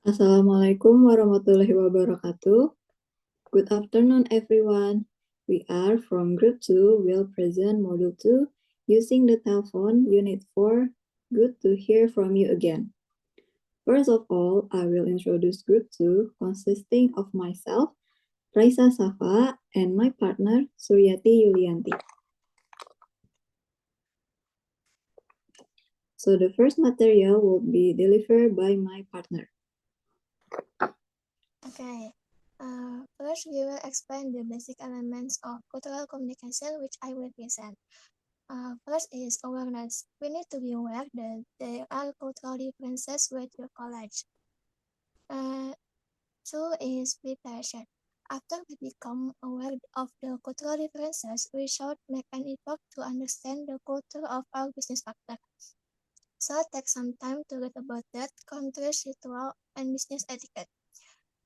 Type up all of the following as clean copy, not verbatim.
Assalamualaikum warahmatullahi wabarakatuh. Good afternoon, everyone. We are from Group 2, will present Module 2, using the telephone, Unit 4. Good to hear from you again. First of all, I will introduce Group 2, consisting of myself, Raissa Shafa, and my partner, Suryati Yulianti. So the first material will be delivered by my partner. Okay. First, we will explain the basic elements of cultural communication, which I will present. First is awareness. We need to be aware that there are cultural differences with your college. Two is preparation. After we become aware of the cultural differences, we should make an effort to understand the culture of our business partner. So take some time to read about that country's ritual and business etiquette.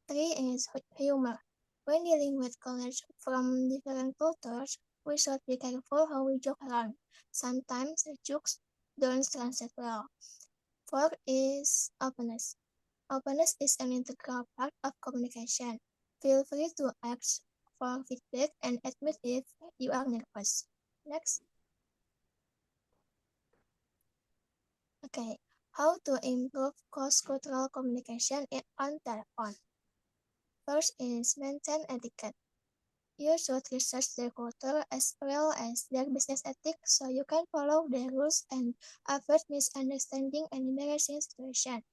Three is humor. When dealing with colleagues from different cultures, we should be careful how we joke around. Sometimes the jokes don't translate well. Four is openness. Openness is an integral part of communication. Feel free to ask for feedback and admit if you are nervous. Next. Okay. How to improve cross-cultural communication on telephone. First is maintain etiquette. You should research their culture as well as their business ethics so you can follow their rules and avoid misunderstanding and embarrassing situations.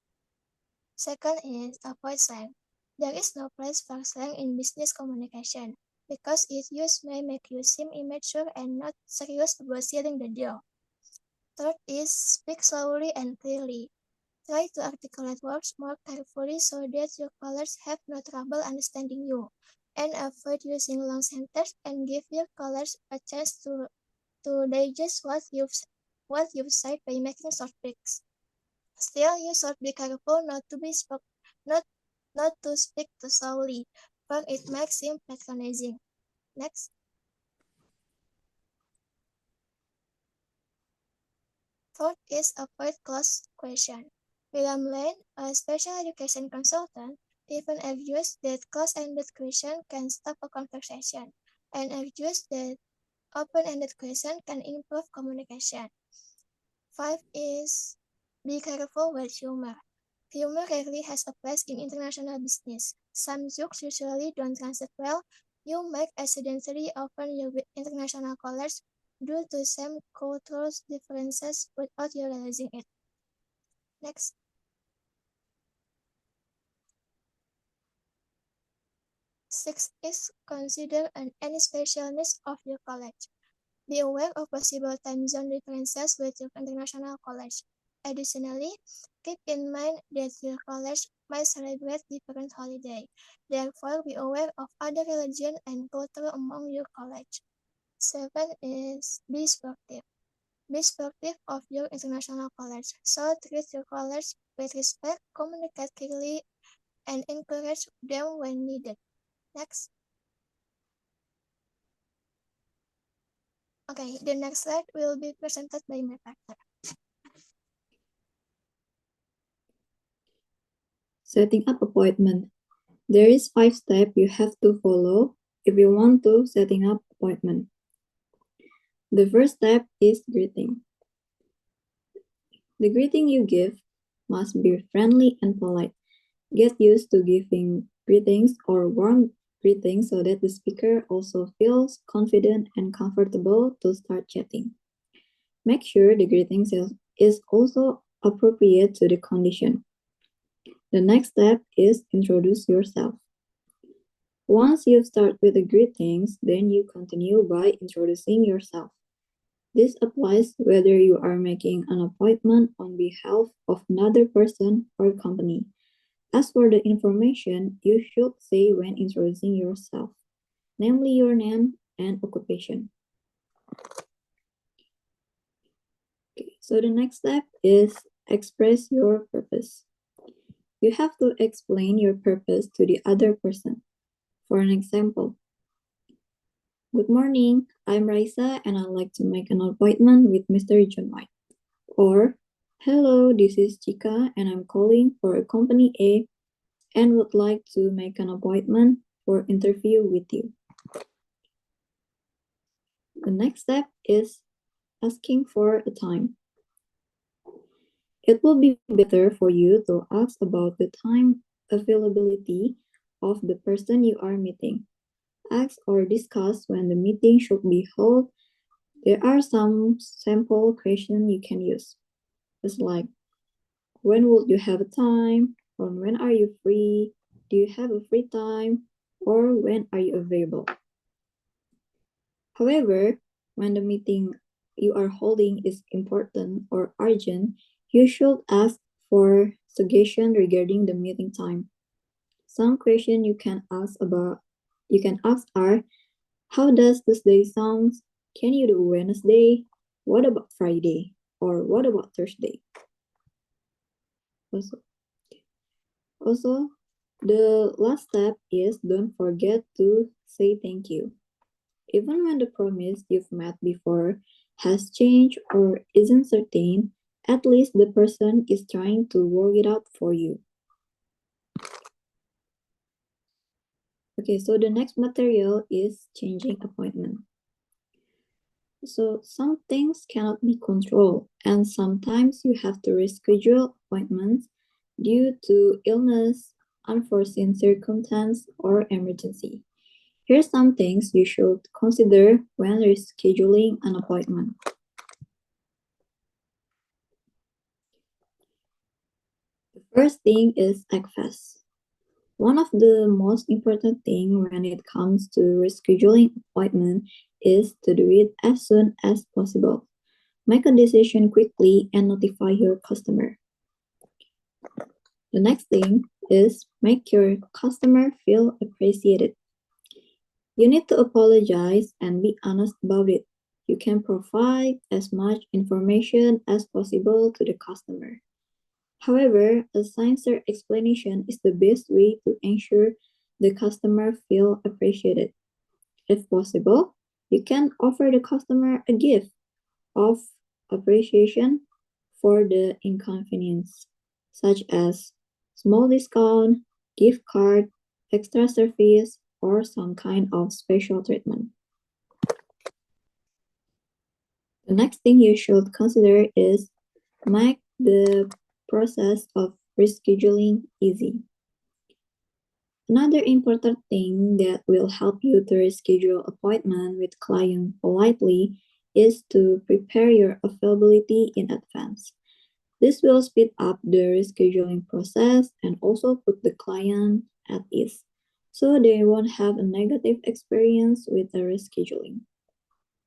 Second is avoid slang. There is no place for slang in business communication because its use may make you seem immature and not serious about sealing the deal. Third is speak slowly and clearly. Try to articulate words more carefully so that your callers have no trouble understanding you, and avoid using long sentences and give your callers a chance to digest what you've said by making short breaks. Still, you should be careful not to speak too slowly, for it makes him patronizing. Next. Fourth is avoid closed question. William Lane, a special education consultant, even argues that closed-ended question can stop a conversation, and argues that open-ended question can improve communication. Five is be careful with humor. Humor rarely has a place in international business. Some jokes usually don't translate well. You might accidentally offend your international callers due to some cultural differences without you realizing it. Next. Six is consider any special needs of your college. Be aware of possible time zone differences with your international college. Additionally, keep in mind that your college might celebrate different holidays. Therefore, be aware of other religion and culture among your college. Seven is be sportive. Be sportive of your international college. So treat your college with respect, communicate clearly, and encourage them when needed. Next. Okay, the next slide will be presented by my partner. Setting up appointment. There is 5 steps you have to follow if you want to setting up appointment. The first step is greeting. The greeting you give must be friendly and polite. Get used to giving greetings or warm greetings so that the speaker also feels confident and comfortable to start chatting. Make sure the greeting is also appropriate to the condition. The next step is introduce yourself. Once you start with the greetings, then you continue by introducing yourself. This applies whether you are making an appointment on behalf of another person or company. As for the information you should say when introducing yourself, namely your name and occupation. Okay, so the next step is express your purpose. You have to explain your purpose to the other person. For an example, good morning, I'm Raissa and I'd like to make an appointment with Mr. John White. Or, hello, this is Chika and I'm calling for a company A and would like to make an appointment for interview with you. The next step is asking for a time. It will be better for you to ask about the time availability of the person you are meeting. Ask or discuss when the meeting should be held. There are some sample questions you can use. It's like, when would you have a time? Or when are you free? Do you have a free time? Or when are you available? However, when the meeting you are holding is important or urgent, you should ask for suggestion regarding the meeting time. Some questions you can ask are, how does this day sound? Can you do Wednesday? What about Friday? Or what about Thursday? Also, the last step is don't forget to say thank you. Even when the promise you've met before has changed or isn't certain, at least the person is trying to work it out for you. Okay, so the next material is changing appointment. So some things cannot be controlled, and sometimes you have to reschedule appointments due to illness, unforeseen circumstance, or emergency. Here's some things you should consider when rescheduling an appointment. The first thing is act fast. One of the most important things when it comes to rescheduling appointment is to do it as soon as possible. Make a decision quickly and notify your customer. The next thing is make your customer feel appreciated. You need to apologize and be honest about it. You can provide as much information as possible to the customer. However, a sincere explanation is the best way to ensure the customer feel appreciated. If possible, you can offer the customer a gift of appreciation for the inconvenience, such as small discount, gift card, extra service, or some kind of special treatment. The next thing you should consider is make the process of rescheduling easy. Another important thing that will help you to reschedule appointment with client politely is to prepare your availability in advance. This will speed up the rescheduling process and also put the client at ease, so they won't have a negative experience with the rescheduling.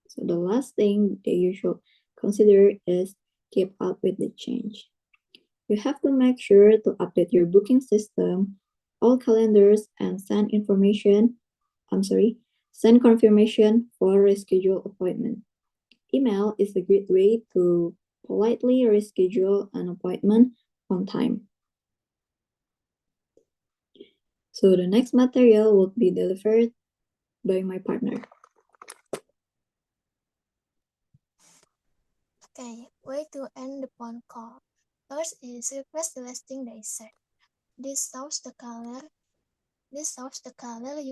So the last thing that you should consider is keep up with the change. You have to make sure to update your booking system, all calendars, and send confirmation for reschedule appointment. Email is a great way to politely reschedule an appointment on time. So the next material will be delivered by my partner. Okay, way to end the phone call. First is request the listing they said. This shows the color. You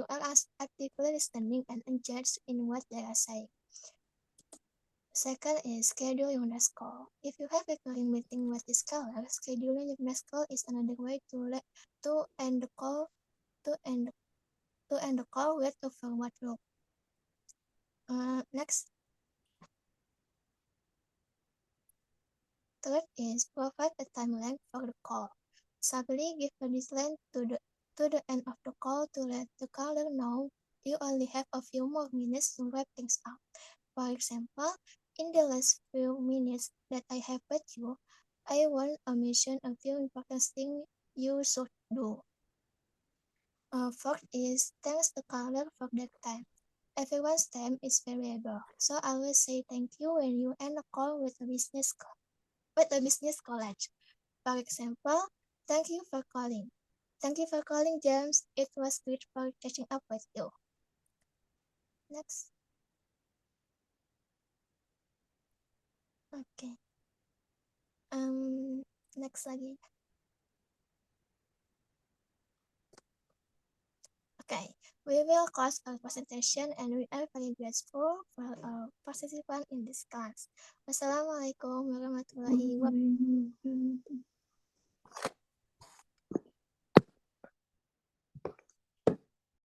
are actively listening and engaged in what they are saying. Second is schedule your next call. If you have a recurring meeting with this color, scheduling your next call is another way to end the call with a forward look. Next, third is provide a time length for the call. Simply give a deadline to the end of the call to let the caller know you only have a few more minutes to wrap things up. For example, in the last few minutes that I have with you, I want to mention a few important things you should do. Fourth is thanks the caller for their time. Everyone's time is variable, so I will say thank you when you end a call with a business college. For example, thank you for calling. Thank you for calling, James. It was great for catching up with you. Next. Okay. Next lagi. Okay, we will close our presentation and we are very grateful for our participant in this class. Wassalamualaikum warahmatullahi wabarakatuh.